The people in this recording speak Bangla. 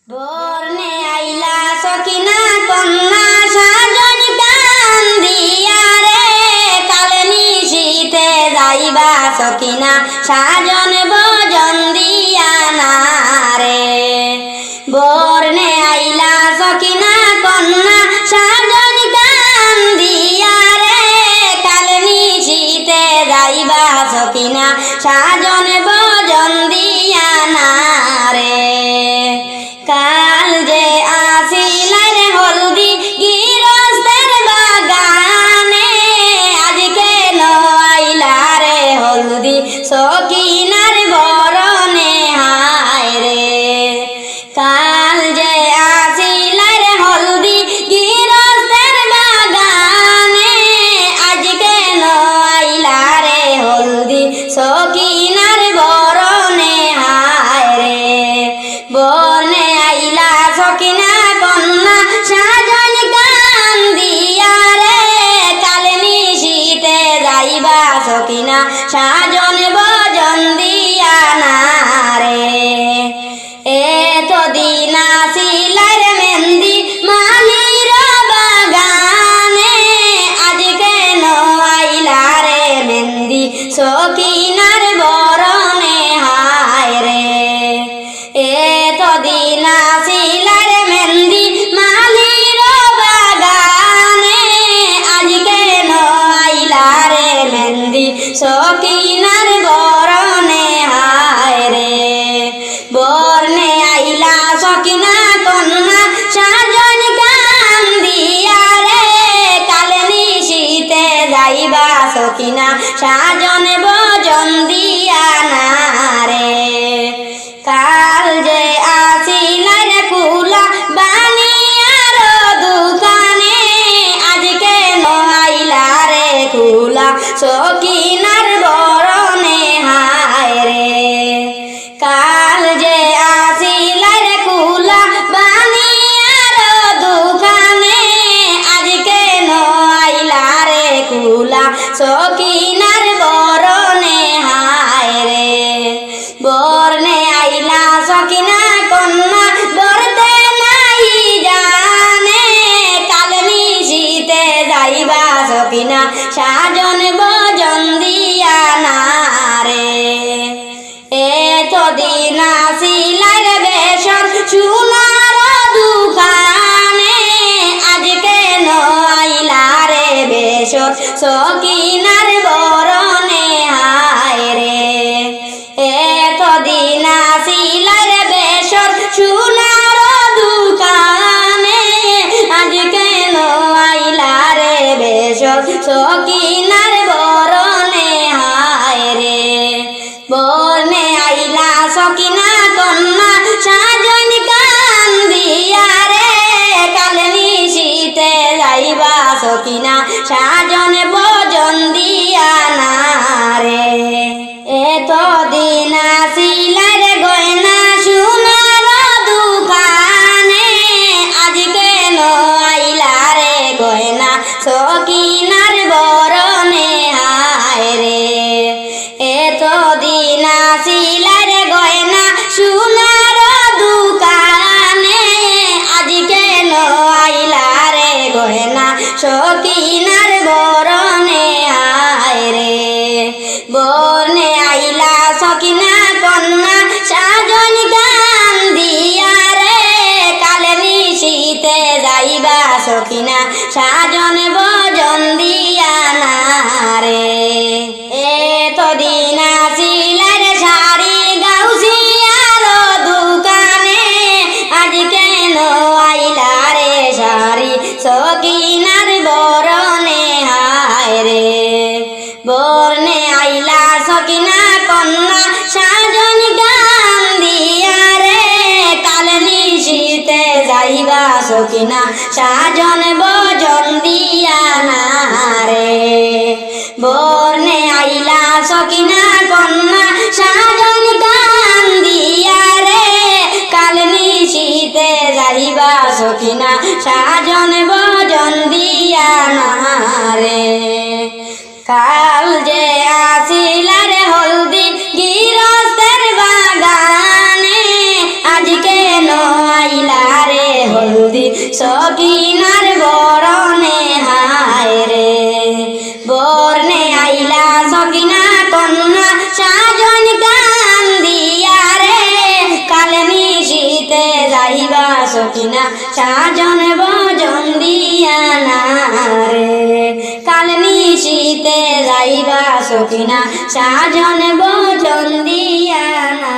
বর্ণে আইলা সখিনা কন্যা সাজন কান্দিয়া রে কালে নিশীতে যাইবা সখিনা সাজন ভজন দিয়া না রে। বর্ণে আইলা সখিনা কন্যা সাজন কান্দিয়া রে কালে নিশীতে যাইবা সখিনা সাজন ভজন দিয়া না রে। কাল যে আসিলেন হলদি গিরস্তের বাগানে আজকে আইলা রে হলদি সখিনার বরণে হায় রে। কাল যে আসিলেন হলদি গিরস্তের বাগানে আজকে আইলা রে হলদি সখিনার বরণে হায় রে। বর্ণে আইলা সখিনা কন্যা সাজন কান্দিয়া রে কালে নিশীতে যাইবা সখিনা সাজন ভজন দিয়া না রে। এতদিন আসিলার মেহেন্দি মালির বাগানে আজকে আইলা রে মেহেন্দি সখিনার বরণে হায় রে। এতদিন আসিলার মেহেন্দি মালির বাগানে আজকে আইলা রে মেহেন্দি সখিনার বরণে হায় রে। বর্ণে আইলা সখিনা কন্যা সাজন কান্দিয়া রে কালে নিশীতে যাইবা সখিনা সাজন ভজন দিয়া না রে। কাল যে আসিলার কুলা বানিয়ার দোকানে আজকে আইলা রে কুলা সখিনার বরণে হায় রে। কাল যে আসিলার কুলা বানিয়ার দোকানে আজকে আইলা রে কুলা সখিনার বরণে হায় রে। বর্ণে আইলা সখিনা কন্যা বরতে নাই জানে কালে নিশীতে যাইবা সখিনা সাজন ভজন দিয়া না রে। এতদিন আসিলার বেশর সোনার দোকানে আজকে আইলা রে বেশর সখিনার বরণে হায় রে। এতদিন আসিলার বেশর সোনার দোকানে আজকে আইলা রে বেশর সখিনার বরণে হায় রে। বর্ণে আইলা সখিনা কন্যা সাজন কান্দিয়া রে কালে নিশীতে যাইবা সখিনা সাজন ভজন দিয়া না রে। এতদিন আসিলার গয়না সোনার দোকানে আজকে আইলা রে গয়না সখিনার বরণে হায় রে। এতদিন আসিলার গয়না সোনার দোকানে আজকে আইলা রে গয়না সখিনার বরণে হায় রে। বর্ণে আইলা সখিনা কন্যা সাজন কান্দিয়া রে কালে নিশীতে যাইবা সখিনা সাজন ভজন দিয়া না রে। এতদিন আসিলার শাড়ি গাউসিয়ার দোকানে আজকে আইলা রে শাড়ি সখিনার বরণে হায় রে। বর্ণে আইলা সখিনা কন্যা সাজন কান্দিয়া রে কালে নিশীতে যাইবা সখিনা সাজন ভজন দিয়া না রে। বর্ণে আইলা সখিনা কন্যা সাজন কান্দিয়া রে কালে নিশীতে যাইবা সখিনা সাজন ভজন দিয়া না রে। কাল যে আসিলার হলদি গিরস্তের বাগানে আজকে আইলা সকিনার বরণে হায় রে বরণে আইলা সকিনা কন্যা সাজন কান্দিয়া রে কাল নিশিতে যাইবা সকিনা সাজন ভজন দিয়া না রে কাল নিশিতে যাইবা সকিনা সাজন ভজন দিয়া না।